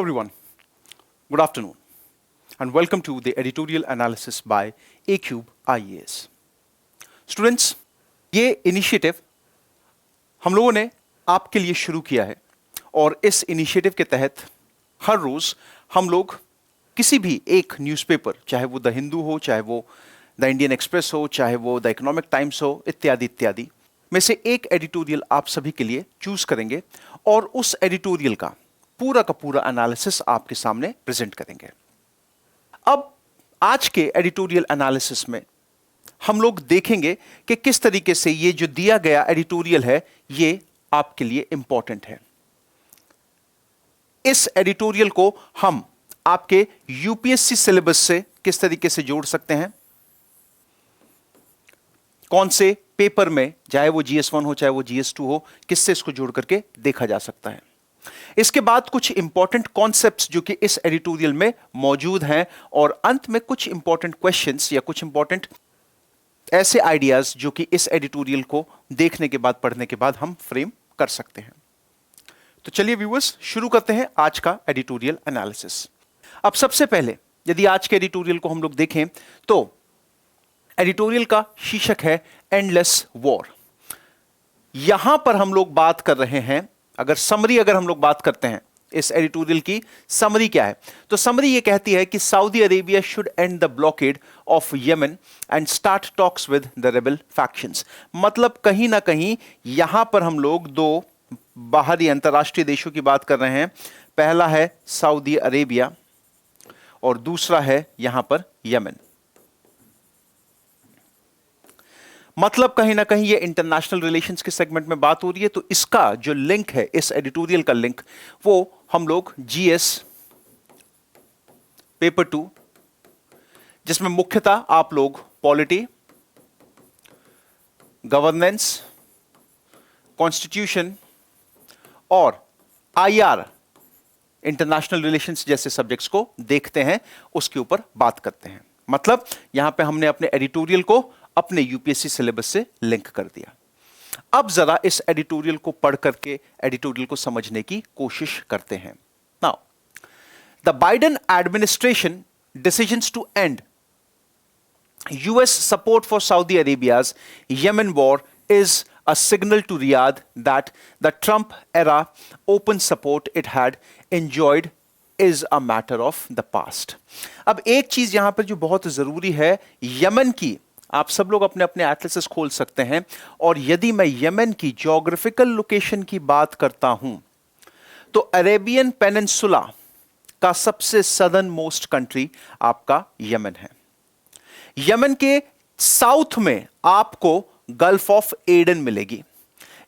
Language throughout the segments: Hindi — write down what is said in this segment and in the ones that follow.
everyone, good afternoon and welcome to the editorial analysis by A-Cube IAS. Students, ये इनिशिएटिव हम लोगों ने आपके लिए शुरू किया है और इस इनिशिएटिव के तहत हर रोज हम लोग किसी भी एक न्यूज़पेपर, चाहे वो द हिंदू हो, चाहे वो द इंडियन एक्सप्रेस हो, चाहे वो द इकोनॉमिक टाइम्स हो, इत्यादि इत्यादि में से एक एडिटोरियल आप सभी के लिए चूज करेंगे और उस एडिटोरियल का पूरा एनालिसिस आपके सामने प्रेजेंट करेंगे। अब आज के एडिटोरियल एनालिसिस में हम लोग देखेंगे कि किस तरीके से ये जो दिया गया एडिटोरियल है ये आपके लिए इंपॉर्टेंट है। इस एडिटोरियल को हम आपके यूपीएससी सिलेबस से किस तरीके से जोड़ सकते हैं, कौन से पेपर में, चाहे वो GS1 हो चाहे वो GS2 हो, किससे इसको जोड़ करके देखा जा सकता है। इसके बाद कुछ इंपॉर्टेंट कॉन्सेप्ट्स जो कि इस एडिटोरियल में मौजूद हैं और अंत में कुछ इंपॉर्टेंट क्वेश्चंस या कुछ इंपॉर्टेंट ऐसे आइडियाज जो कि इस एडिटोरियल को देखने के बाद, पढ़ने के बाद हम फ्रेम कर सकते हैं। तो चलिए व्यूअर्स, शुरू करते हैं आज का एडिटोरियल एनालिसिस। अब सबसे पहले यदि आज के एडिटोरियल को हम लोग देखें तो एडिटोरियल का शीर्षक है एंडलेस वॉर। यहां पर हम लोग बात कर रहे हैं, अगर हम लोग बात करते हैं इस एडिटोरियल की समरी क्या है, तो समरी ये कहती है कि Saudi Arabia should and the blockade of Yemen and start talks with the rebel factions. मतलब कहीं ना कहीं यहां पर हम लोग दो बाहरी अंतरराष्ट्रीय देशों की बात कर रहे हैं। पहला है सऊदी अरेबिया और दूसरा है यहां पर यमन। मतलब कहीं ना कहीं ये इंटरनेशनल रिलेशंस के सेगमेंट में बात हो रही है। तो इसका जो लिंक है, इस एडिटोरियल का लिंक, वो हम लोग GS पेपर 2, जिसमें मुख्यतः आप लोग पॉलिटी, गवर्नेंस, कॉन्स्टिट्यूशन और IR इंटरनेशनल रिलेशंस जैसे सब्जेक्ट्स को देखते हैं, उसके ऊपर बात करते हैं। मतलब यहां पे हमने अपने एडिटोरियल को अपने यूपीएससी सिलेबस से लिंक कर दिया। अब जरा इस एडिटोरियल को पढ़ करके एडिटोरियल को समझने की कोशिश करते हैं। Now, the Biden administration decisions to end US support for Saudi Arabia's Yemen war is a signal to Riyadh that the Trump era open support it had enjoyed is a matter of the past। अब एक चीज यहां पर जो बहुत जरूरी है, यमन की, आप सब लोग अपने अपने एटलसेस खोल सकते हैं और यदि मैं यमन की ज्योग्राफिकल लोकेशन की बात करता हूं तो अरेबियन पेनिनसुला का सबसे सदर्न मोस्ट कंट्री आपका यमन है। यमन के साउथ में आपको गल्फ ऑफ एडन मिलेगी।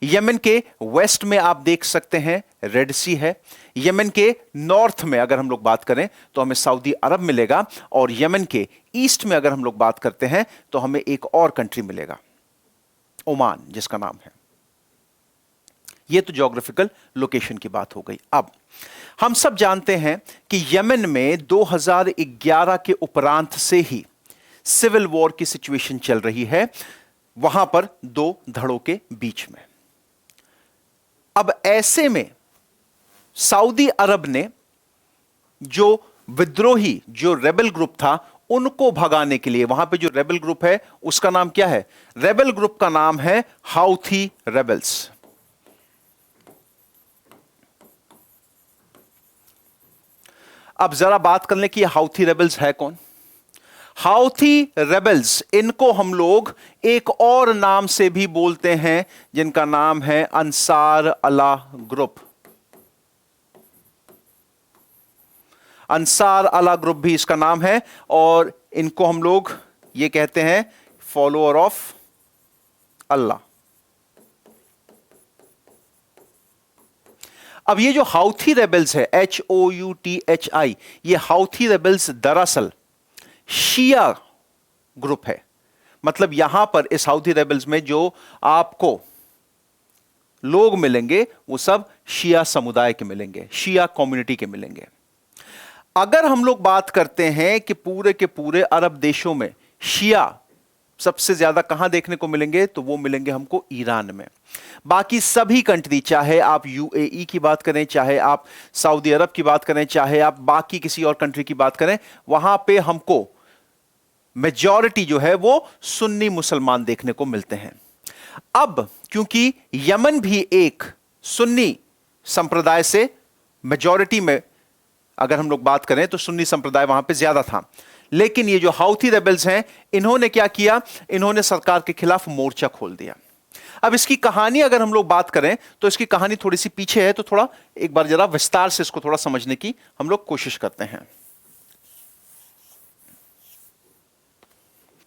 यमन के वेस्ट में आप देख सकते हैं रेड सी है। यमन के नॉर्थ में अगर हम लोग बात करें तो हमें सऊदी अरब मिलेगा और यमन के ईस्ट में अगर हम लोग बात करते हैं तो हमें एक और कंट्री मिलेगा, ओमान, जिसका नाम है। यह तो ज्योग्राफिकल लोकेशन की बात हो गई। अब हम सब जानते हैं कि यमन में 2011 के उपरांत से ही सिविल वॉर की सिचुएशन चल रही है, वहां पर दो धड़ों के बीच में। अब ऐसे में सऊदी अरब ने जो विद्रोही, जो रेबल ग्रुप था, उनको भगाने के लिए, वहां पे जो रेबल ग्रुप है उसका नाम क्या है? रेबल ग्रुप का नाम है हाउथी रेबल्स। अब जरा बात कर लें कि हाउथी रेबल्स है कौन। हाउथी रेबल्स, इनको हम लोग एक और नाम से भी बोलते हैं जिनका नाम है अंसार अल्लाह ग्रुप। अंसार अल्लाह ग्रुप भी इसका नाम है और इनको हम लोग ये कहते हैं फॉलोअर ऑफ अल्लाह। अब ये जो हाउथी रेबल्स है, HOUTHI, ये हाउथी रेबल्स दरअसल शिया ग्रुप है। मतलब यहां पर इस हाउथी रेबल्स में जो आपको लोग मिलेंगे वो सब शिया समुदाय के मिलेंगे, शिया कम्युनिटी के मिलेंगे। अगर हम लोग बात करते हैं कि पूरे के पूरे अरब देशों में शिया सबसे ज्यादा कहां देखने को मिलेंगे, तो वो मिलेंगे हमको ईरान में। बाकी सभी कंट्री, चाहे आप यूएई की बात करें, चाहे आप सऊदी अरब की बात करें, चाहे आप बाकी किसी और कंट्री की बात करें, वहां पे हमको मेजॉरिटी जो है वो सुन्नी मुसलमान देखने को मिलते हैं। अब क्योंकि यमन भी एक सुन्नी संप्रदाय से मेजॉरिटी में, अगर हम लोग बात करें तो सुन्नी संप्रदाय वहां पे ज्यादा था, लेकिन ये जो हाउथी रेबल्स हैं, इन्होंने क्या किया, इन्होंने सरकार के खिलाफ मोर्चा खोल दिया। अब इसकी कहानी अगर हम लोग बात करें तो इसकी कहानी थोड़ी सी पीछे है, तो थोड़ा एक बार जरा विस्तार से इसको थोड़ा समझने की हम लोग कोशिश करते हैं।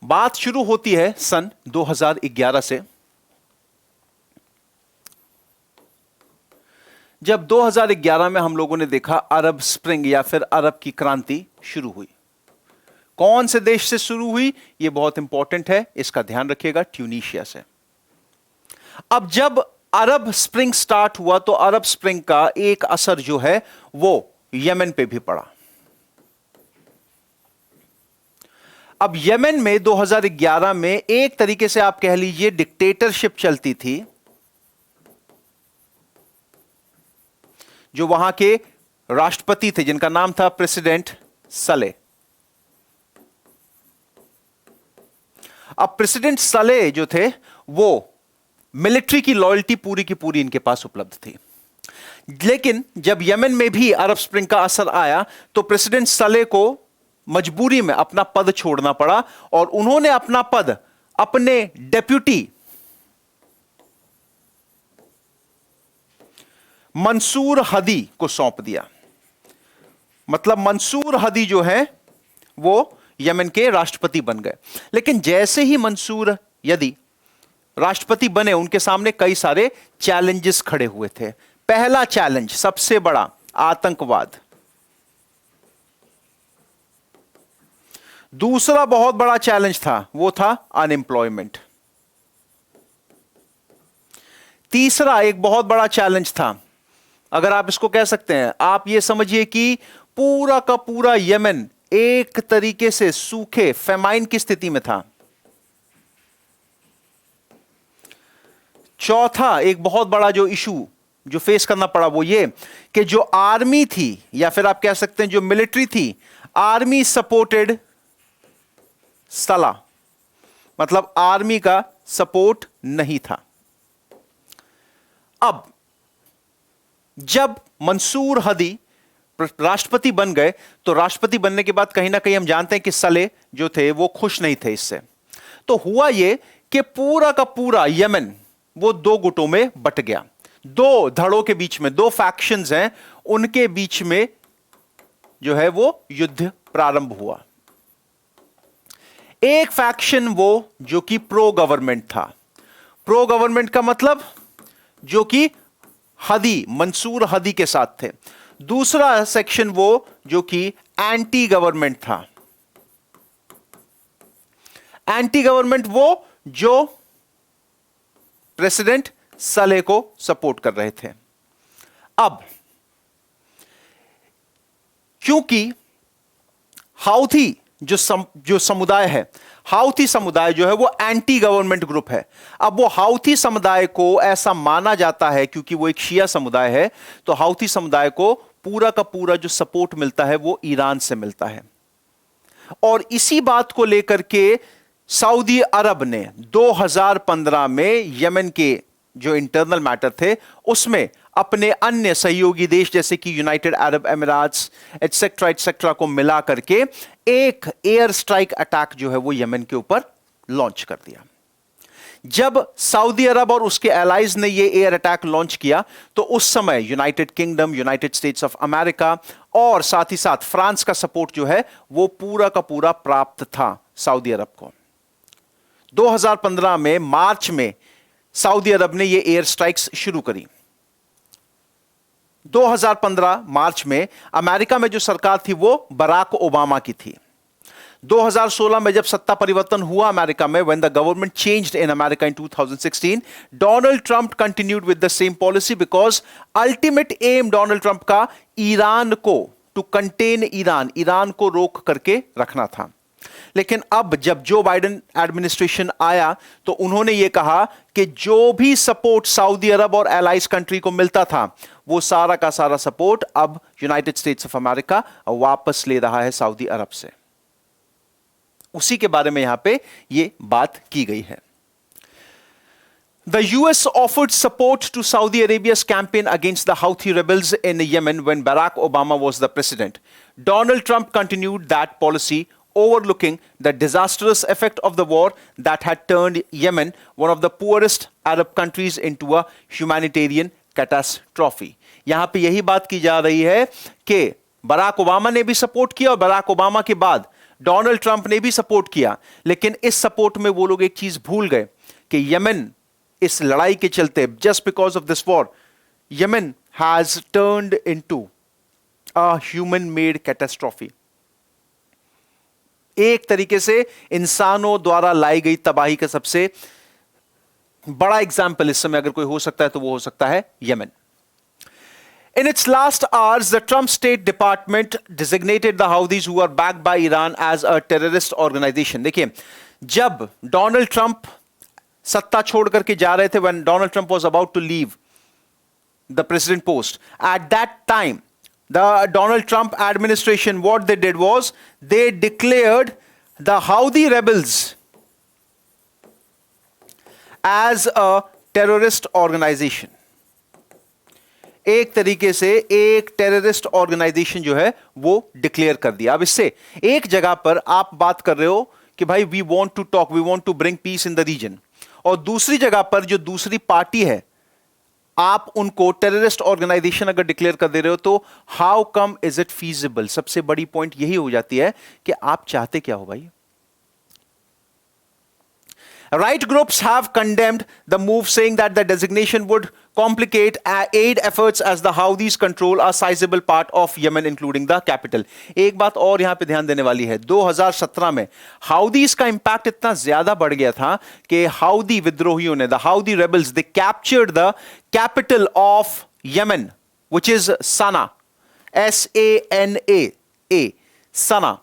बात शुरू होती है सन 2011 से, जब 2011 में हम लोगों ने देखा अरब स्प्रिंग या फिर अरब की क्रांति शुरू हुई। कौन से देश से शुरू हुई, यह बहुत इंपॉर्टेंट है, इसका ध्यान रखिएगा, ट्यूनीशिया से। अब जब अरब स्प्रिंग स्टार्ट हुआ तो अरब स्प्रिंग का एक असर जो है वो यमन पे भी पड़ा। अब यमन में 2011 में एक तरीके से आप कह लीजिए डिक्टेटरशिप चलती थी, जो वहां के राष्ट्रपति थे जिनका नाम था प्रेसिडेंट सले। अब प्रेसिडेंट सले जो थे वो मिलिट्री की लॉयल्टी पूरी की पूरी इनके पास उपलब्ध थी। लेकिन जब यमन में भी अरब स्प्रिंग का असर आया तो प्रेसिडेंट सले को मजबूरी में अपना पद छोड़ना पड़ा और उन्होंने अपना पद अपने डेप्यूटी मंसूर हदी को सौंप दिया। मतलब मंसूर हदी जो है वो यमन के राष्ट्रपति बन गए। लेकिन जैसे ही मंसूर हदी राष्ट्रपति बने, उनके सामने कई सारे चैलेंजेस खड़े हुए थे। पहला चैलेंज सबसे बड़ा, आतंकवाद। दूसरा बहुत बड़ा चैलेंज था, वो था अनएम्प्लॉयमेंट। तीसरा एक बहुत बड़ा चैलेंज था, अगर आप इसको कह सकते हैं, आप ये समझिए कि पूरा का पूरा यमन एक तरीके से सूखे, फेमाइन की स्थिति में था। चौथा एक बहुत बड़ा जो इशू जो फेस करना पड़ा वो ये कि जो आर्मी थी, या फिर आप कह सकते हैं जो मिलिट्री थी, आर्मी सपोर्टेड सला, मतलब आर्मी का सपोर्ट नहीं था। अब जब मंसूर हदी राष्ट्रपति बन गए तो राष्ट्रपति बनने के बाद कहीं ना कहीं हम जानते हैं कि सले जो थे वो खुश नहीं थे इससे। तो हुआ ये कि पूरा का पूरा यमन वो दो गुटों में बट गया। दो धड़ों के बीच में, दो फैक्शंस हैं, उनके बीच में जो है वो युद्ध प्रारंभ हुआ। एक फैक्शन वो जो कि प्रो गवर्नमेंट था। प्रो गवर्नमेंट का मतलब जो कि हदी, मंसूर हदी के साथ थे। दूसरा सेक्शन वो जो कि एंटी गवर्नमेंट था। एंटी गवर्नमेंट वो जो प्रेसिडेंट सले को सपोर्ट कर रहे थे। अब क्योंकि हाउथी जो समुदाय है, हाउथी समुदाय जो है वो एंटी गवर्नमेंट ग्रुप है। अब वो हाउथी समुदाय को ऐसा माना जाता है, क्योंकि वो एक शिया समुदाय है, तो हाउथी समुदाय को पूरा का पूरा जो सपोर्ट मिलता है वो ईरान से मिलता है। और इसी बात को लेकर के सऊदी अरब ने 2015 में यमन के जो इंटरनल मैटर थे उसमें अपने अन्य सहयोगी देश जैसे कि यूनाइटेड अरब एमिरेट्स एटसेट्रा को मिला करके एक एयर स्ट्राइक अटैक जो है वो यमन के ऊपर लॉन्च कर दिया। जब सऊदी अरब और उसके एलाइज ने ये एयर अटैक लॉन्च किया तो उस समय United kingdom, United states of America और साथ ही साथ फ्रांस का सपोर्ट जो है वो पूरा का पूरा प्राप्त था सऊदी अरब को। 2015 में मार्च में सऊदी अरब ने ये एयर स्ट्राइक्स शुरू करी। 2015 मार्च में अमेरिका में जो सरकार थी वो बराक ओबामा की थी। 2016 में जब सत्ता परिवर्तन हुआ अमेरिका में, when the government changed in America in 2016, Donald Trump continued with the same policy because ultimate aim Donald Trump का ईरान को to contain ईरान को रोक करके रखना था। लेकिन अब जब जो बाइडेन एडमिनिस्ट्रेशन आया तो उन्होंने यह कहा कि जो भी सपोर्ट सऊदी अरब और एलाइज कंट्री को मिलता था वो सारा का सारा सपोर्ट अब यूनाइटेड स्टेट्स ऑफ अमेरिका वापस ले रहा है सऊदी अरब से। उसी के बारे में यहां पे ये बात की गई है। The US offered support to Saudi Arabia's campaign against the Houthi rebels in Yemen when Barack Obama was the president. Donald Trump continued that policy, overlooking the disastrous effect of the war that had turned Yemen, one of the poorest Arab countries, into a humanitarian catastrophe. यहां पे यही बात की जा रही है कि बराक ओबामा ने भी सपोर्ट किया और बराक ओबामा के बाद डोनाल्ड ट्रंप ने भी सपोर्ट किया, लेकिन इस सपोर्ट में वो लोग एक चीज भूल गए कि यमन इस लड़ाई के चलते, just because of this war, Yemen has turned into a human made catastrophe. एक तरीके से इंसानों द्वारा लाई गई तबाही का सबसे बड़ा एग्जाम्पल इस समय अगर कोई हो सकता है तो वो हो सकता है Yemen. In its last hours, the Trump State Department designated the Houthis who are backed by Iran as a terrorist organization. देखिए, जब डोनाल्ड ट्रंप सत्ता छोड़ करके जा रहे थे, when Donald Trump was about to leave the president post, at that time, the Donald Trump administration, what they did was they declared the Houthi rebels as a terrorist organization. एक तरीके से एक टेररिस्ट ऑर्गेनाइजेशन जो है वो डिक्लेयर कर दिया। अब इससे एक जगह पर आप बात कर रहे हो कि भाई we want to talk, we want to bring peace in the region, और दूसरी जगह पर जो दूसरी पार्टी है आप उनको टेररिस्ट ऑर्गेनाइजेशन अगर डिक्लेयर कर दे रहे हो तो how come is it feasible. सबसे बड़ी पॉइंट यही हो जाती है कि आप चाहते क्या हो भाई। Right groups have condemned the move, saying that the designation would complicate aid efforts as the Houthis control a sizable part of Yemen, including the capital. एक बात और यहां पे ध्यान देने वाली है, 2017 में हाउदीज का इंपैक्ट इतना ज्यादा बढ़ गया था कि हाउदी विद्रोहियों ने, the Houthi rebels, they captured the capital of Yemen, which is Sana'a, S-A-N-A, Sana'a.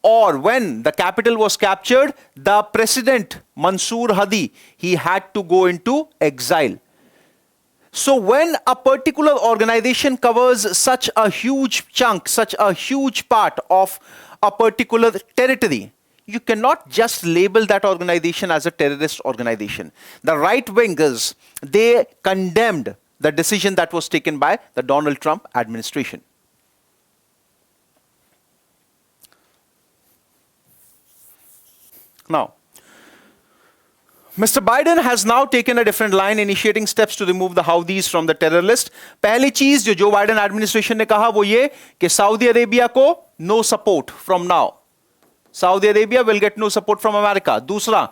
Or when the capital was captured, the president Mansoor Hadi, he had to go into exile. So when a particular organization covers such a huge chunk, such a huge part of a particular territory, you cannot just label that organization as a terrorist organization. The right wingers, they condemned the decision that was taken by the Donald Trump administration. Now, Mr. Biden has now taken a different line, initiating steps to remove the Houthis from the terror list. पहली चीज जो बाइडेन एडमिनिस्ट्रेशन ने कहा वो ये कि सऊदी अरेबिया को no support from now, Saudi Arabia will get no support from America. दूसरा,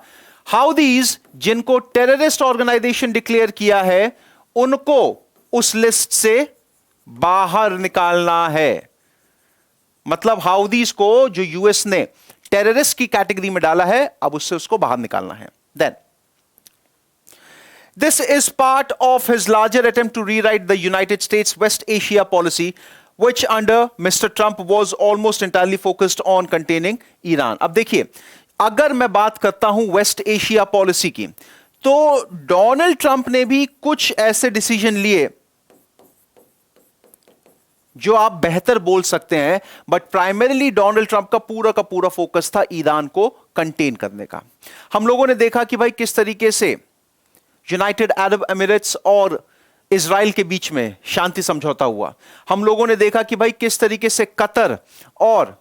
हाउदीज जिनको टेररिस्ट ऑर्गेनाइजेशन डिक्लेयर किया है उनको उस लिस्ट से बाहर निकालना है। मतलब हाउदीज को जो यूएस ने टेररिस्ट की कैटेगरी में डाला है अब उससे उसको बाहर निकालना है। Then this is part of his larger attempt to rewrite the United States West Asia policy, which under Mr. Trump was almost entirely focused on containing Iran. अब देखिए, अगर मैं बात करता हूं वेस्ट एशिया पॉलिसी की, तो डोनाल्ड ट्रंप ने भी कुछ ऐसे डिसीजन लिए जो आप बेहतर बोल सकते हैं, बट प्राइमरीली डोनाल्ड ट्रंप का पूरा फोकस था ईरान को कंटेन करने का। हम लोगों ने देखा कि भाई किस तरीके से यूनाइटेड अरब एमिरेट्स और इजराइल के बीच में शांति समझौता हुआ। हम लोगों ने देखा कि भाई किस तरीके से कतर और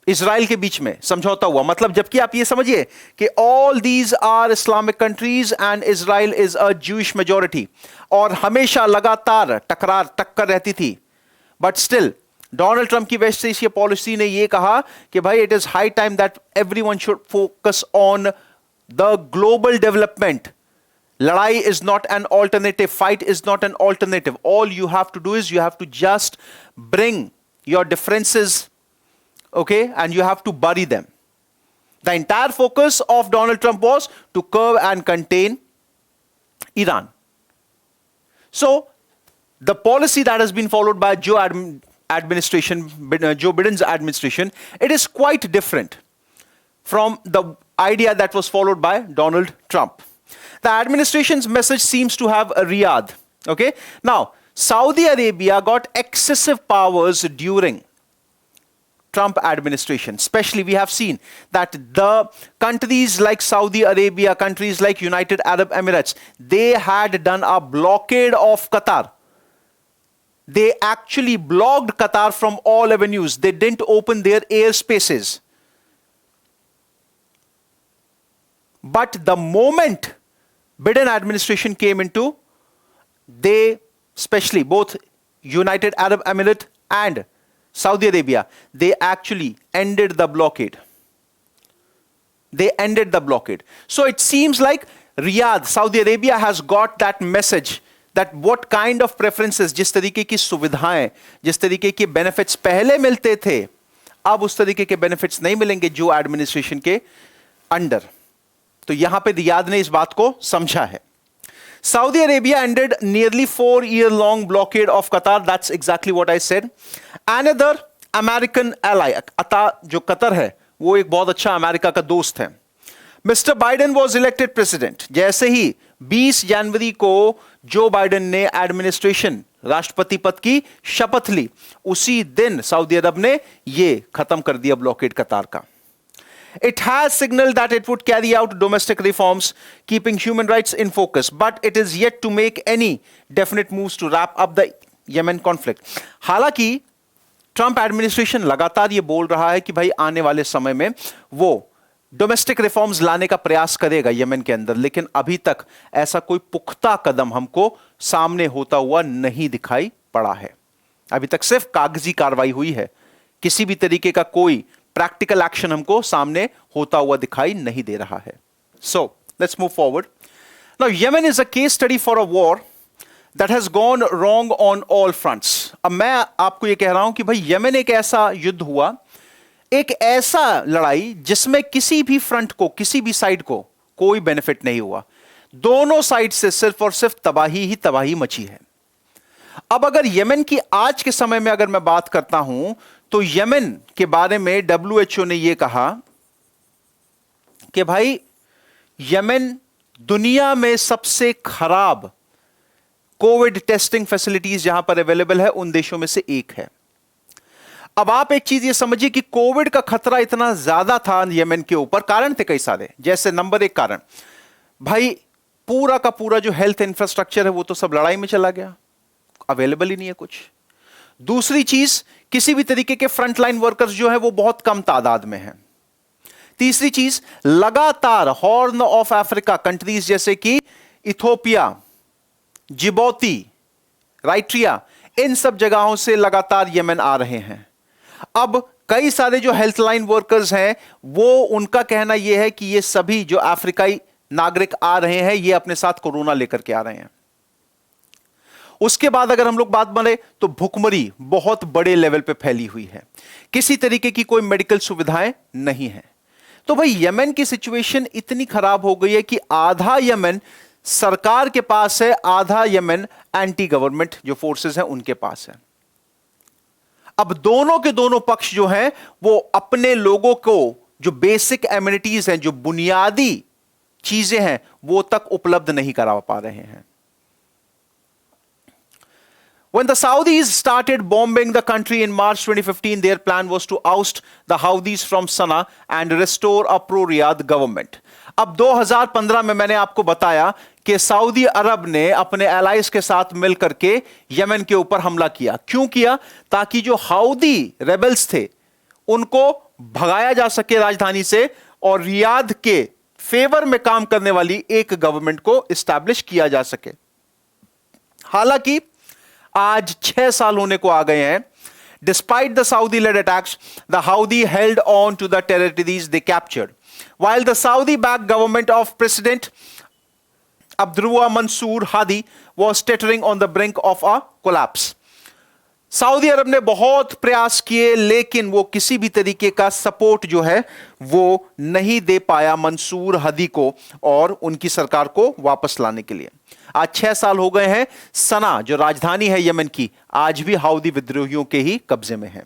इजराइल के बीच में समझौता हुआ। मतलब जबकि आप ये समझिए कि all these are Islamic countries and Israel is a Jewish majority, और हमेशा लगातार टक्कर रहती थी, बट स्टिल डोनाल्ड ट्रंप की वेस्ट एशिया पॉलिसी ने यह कहा कि भाई it is high time that everyone should focus on the global development. लड़ाई is not an alternative, fight is not an alternative, all you have to do is you have to just bring your differences, okay, and you have to bury them. The entire focus of Donald Trump was to curb and contain Iran. So the policy that has been followed by administration, Joe Biden's administration, it is quite different from the idea that was followed by Donald Trump. The administration's message seems to have a Riyadh. Okay, now Saudi Arabia got excessive powers during Trump administration. Especially we have seen that the countries like Saudi Arabia, countries like United Arab Emirates, they had done a blockade of Qatar. They actually blocked Qatar from all avenues. They didn't open their airspaces. But the moment Biden administration came into, they, especially both United Arab Emirates and Saudi Arabia, they actually ended the blockade. They ended the blockade. So it seems like Riyadh, Saudi Arabia has got that message that what kind of preferences, जिस तरीके की सुविधाएं, जिस तरीके के बेनिफिट्स पहले मिलते थे, अब उस तरीके के बेनिफिट्स नहीं मिलेंगे जो एडमिनिस्ट्रेशन के अंडर. तो यहां पे रियाद ने इस बात को समझा है. Saudi Arabia ended nearly 4-year-long blockade of Qatar. That's exactly what I said. Another American ally, जो कतर है, वो एक बहुत अच्छा अमेरिका का दोस्त है. Mr. Biden was elected president. जैसे ही 20 जनवरी को जो बाइडेन ने एडमिनिस्ट्रेशन राष्ट्रपति पद की शपथ ली, उसी दिन सऊदी अरब ने ये खत्म कर दिया ब्लॉकेड कतार का. It has signaled that it would carry out domestic reforms, keeping human rights in focus, but it is yet to make any definite moves to wrap up the Yemen conflict. हालांकि ट्रंप एडमिनिस्ट्रेशन लगातार ये बोल रहा है कि भाई आने वाले समय में वो डोमेस्टिक रिफॉर्म्स लाने का प्रयास करेगा यमन के अंदर, लेकिन अभी तक ऐसा कोई पुख्ता कदम हमको सामने होता हुआ नहीं दिखाई पड़ा है. अभी तक सिर्फ कागजी कार्रवाई हुई है, किसी भी तरीके का कोई प्रैक्टिकल एक्शन हमको सामने होता हुआ दिखाई नहीं दे रहा है. So let's move forward. Now Yemen is a case study for a war that has gone wrong on all fronts. अब मैं आपको यह कह रहा हूं कि भाई यमन एक ऐसा युद्ध हुआ, एक ऐसा लड़ाई जिसमें किसी भी फ्रंट को, किसी भी साइड को कोई बेनिफिट नहीं हुआ. दोनों साइड से सिर्फ और सिर्फ तबाही ही तबाही मची है. अब अगर यमन की आज के समय में अगर मैं बात करता हूं तो यमन के बारे में WHO ने यह कहा कि भाई यमन दुनिया में सबसे खराब कोविड टेस्टिंग फैसिलिटीज जहां पर अवेलेबल है उन देशों में से एक है. अब आप एक चीज ये समझिए कि कोविड का खतरा इतना ज्यादा था यमन के ऊपर, कारण थे कई सारे. जैसे नंबर एक कारण, भाई पूरा का पूरा जो हेल्थ इंफ्रास्ट्रक्चर है वो तो सब लड़ाई में चला गया, अवेलेबल ही नहीं है कुछ. दूसरी चीज, किसी भी तरीके के फ्रंटलाइन वर्कर्स जो है वो बहुत कम तादाद में हैं. तीसरी चीज, लगातार हॉर्न ऑफ अफ्रीका कंट्रीज जैसे कि इथोपिया, जिबौती, राइट्रिया, इन सब जगहों से लगातार यमन आ रहे हैं. अब कई सारे जो हेल्थलाइन वर्कर्स हैं वो, उनका कहना यह है कि ये सभी जो अफ्रीकाई नागरिक आ रहे हैं ये अपने साथ कोरोना लेकर के आ रहे हैं. उसके बाद अगर हम लोग बात बने तो भुखमरी बहुत बड़े लेवल पे फैली हुई है, किसी तरीके की कोई मेडिकल सुविधाएं नहीं है. तो भाई यमन की सिचुएशन इतनी खराब हो गई है कि आधा यमन सरकार के पास है, आधा यमन एंटी गवर्नमेंट जो फोर्सेस हैं उनके पास है. अब दोनों के दोनों पक्ष जो हैं वो अपने लोगों को जो बेसिक एमिनिटीज हैं, जो बुनियादी चीजें हैं, वो तक उपलब्ध नहीं करा पा रहे हैं. When the Saudis started bombing the country in March 2015, their plan was to oust the Houthis from Sana'a and restore a pro-Riyadh government. अब 2015 में मैंने आपको बताया कि सऊदी अरब ने अपने एलाइज के साथ मिलकर के यमन के ऊपर हमला किया. क्यों किया? ताकि जो हाउदी रेबल्स थे उनको भगाया जा सके राजधानी से और रियाद के फेवर में काम करने वाली एक गवर्नमेंट को इस्टेब्लिश किया जा सके. हालांकि आज 6 साल होने को आ गए हैं. Despite the Saudi-led attacks, the Houthi held on to the territories they captured, while the Saudi-backed government of President Abdurrahman Mansour Hadi was teetering on the brink of a collapse. Saudi Arab ने बहुत प्रयास किए लेकिन वो किसी भी तरीके का सपोर्ट जो है वो नहीं दे पाया मंसूर हदी को और उनकी सरकार को वापस लाने के लिए। आज 6 साल हो गए हैं, सना जो राजधानी है यमन की आज भी हाउदी विद्रोहियों के ही कब्जे में है।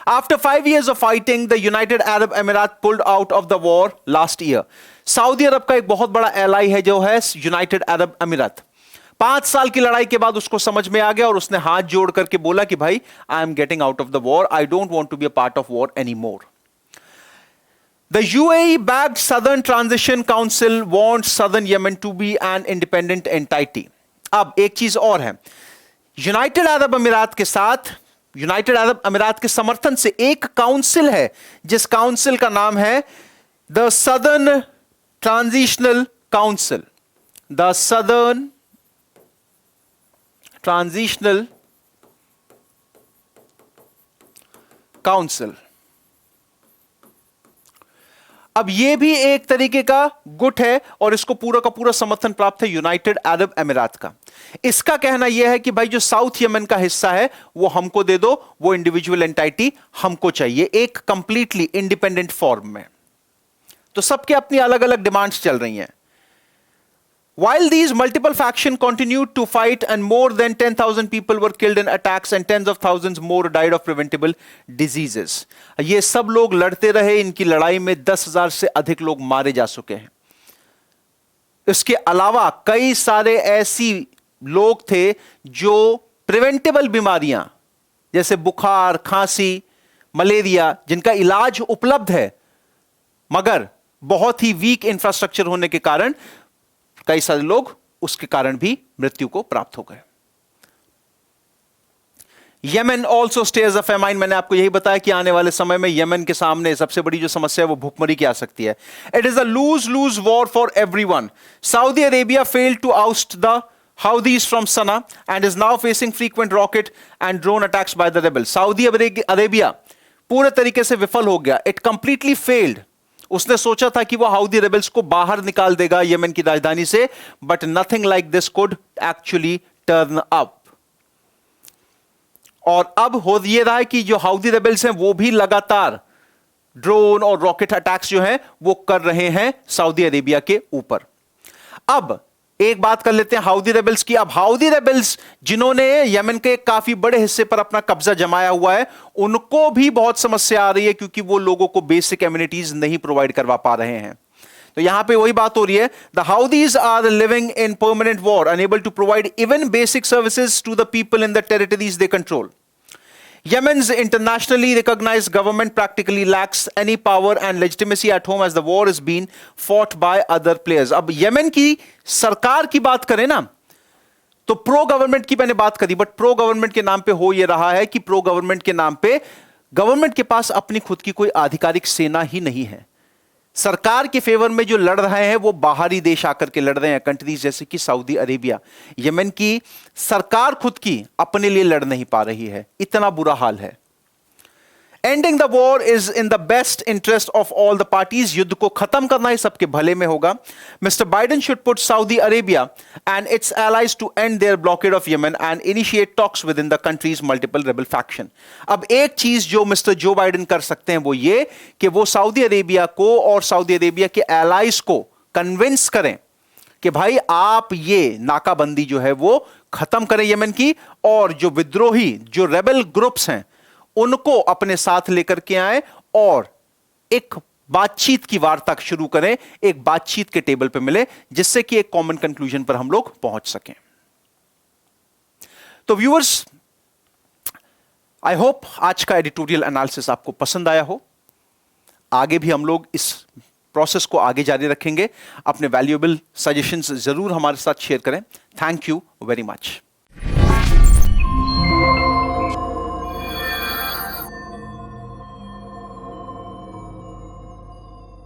After 5 years of fighting, the United Arab Emirates pulled out of the war last year. Saudi Arab का एक बहुत बड़ा एलाई है जो है यूनाइटेड अरब अमीरात। 5 साल की लड़ाई के बाद उसको समझ में आ गया और उसने हाथ जोड़ करके बोला कि भाई I am getting out of the war, I don't want to be a part of war any more. The UAE-backed Southern Transition Council wants Southern Yemen to be an independent entity. अब एक चीज और है, यूनाइटेड अरब अमीरात के साथ यूनाइटेड अरब अमीरात के समर्थन से एक काउंसिल है जिस काउंसिल का नाम है the southern transitional council. The southern transitional council. अब यह भी एक तरीके का गुट है और इसको पूरा का पूरा समर्थन प्राप्त है यूनाइटेड अरब अमीरात का। इसका कहना यह है कि भाई जो साउथ यमन का हिस्सा है वो हमको दे दो, वो इंडिविजुअल एंटाइटी हमको चाहिए एक कंप्लीटली इंडिपेंडेंट फॉर्म में। तो सबके अपनी अलग अलग डिमांड्स चल रही हैं। While these multiple factions continued to fight and more than 10,000 people were killed in attacks and tens of thousands more died of preventable diseases. ये सब लोग लड़ते रहे, इनकी लड़ाई में 10,000 से अधिक लोग मारे जा चुके हैं। इसके अलावा कई सारे ऐसी लोग थे जो प्रिवेंटेबल बीमारियां जैसे बुखार, खांसी, मलेरिया जिनका इलाज उपलब्ध है मगर बहुत ही वीक इंफ्रास्ट्रक्चर होने के कारण कई सारे लोग उसके कारण भी मृत्यु को प्राप्त हो गए। यमन ऑल्सो स्टेयर्स अ फेमाइन। मैंने आपको यही बताया कि आने वाले समय में यमन के सामने सबसे बड़ी जो समस्या है वो भूखमरी की आ सकती है। It is a lose lose war for everyone. Saudi Arabia failed to oust the Houthis from Sana'a and is now facing frequent rocket and drone attacks by the rebels. Saudi Arabia पूरे तरीके से विफल हो गया। It completely failed. उसने सोचा था कि वो हाउदी रेबल्स को बाहर निकाल देगा यमन की राजधानी से, but nothing like this could actually turn up. और अब हो ये रहा है कि जो हाउदी रेबल्स हैं वो भी लगातार ड्रोन और रॉकेट अटैक्स जो हैं वो कर रहे हैं सऊदी अरेबिया के ऊपर। अब एक बात कर लेते हैं हाउदी रेबल्स की। अब हाउदी रेबल्स जिन्होंने यमन के काफी बड़े हिस्से पर अपना कब्जा जमाया हुआ है उनको भी बहुत समस्या आ रही है क्योंकि वो लोगों को बेसिक एमिनिटीज नहीं प्रोवाइड करवा पा रहे हैं। तो यहां पे वही बात हो रही है, the Houthis are living in permanent war unable to provide even basic services to the people in the territories they control. Yemen's internationally recognized government practically lacks any power and legitimacy at home as the war is being fought by other players. अब यमन की सरकार की बात करें ना तो प्रो गवर्नमेंट की मैंने बात करी, बट प्रो गवर्नमेंट के नाम पे हो ये रहा है कि प्रो गवर्नमेंट के नाम पे गवर्नमेंट के पास अपनी खुद की कोई आधिकारिक सेना ही नहीं है। सरकार के फेवर में जो लड़ रहे हैं वो बाहरी देश आकर के लड़ रहे हैं, कंट्रीज जैसे कि सऊदी अरेबिया। यमन की सरकार खुद की अपने लिए लड़ नहीं पा रही है, इतना बुरा हाल है। Ending the war is in the best interest of all the parties. युद्ध को खत्म करना ही सबके भले में होगा। Mister Biden should put Saudi Arabia and its allies to end their blockade of Yemen and initiate talks with in the countries multiple rebel faction. अब एक चीज जो मिस्टर जो बाइडेन कर सकते हैं वो ये कि वो सऊदी अरेबिया को और सऊदी अरेबिया के एलाइज को कन्विंस करें कि भाई आप ये नाकाबंदी जो है वो खत्म करें यमन की, और जो विद्रोही जो रेबल ग्रुप्स हैं उनको अपने साथ लेकर के आए और एक बातचीत की वार्ता शुरू करें, एक बातचीत के टेबल पे मिले जिससे कि एक कॉमन कंक्लूजन पर हम लोग पहुंच सकें। तो व्यूअर्स, आई होप आज का एडिटोरियल एनालिसिस आपको पसंद आया हो। आगे भी हम लोग इस प्रोसेस को आगे जारी रखेंगे। अपने वैल्यूएबल सजेशंस जरूर हमारे साथ शेयर करें। Thank you very much.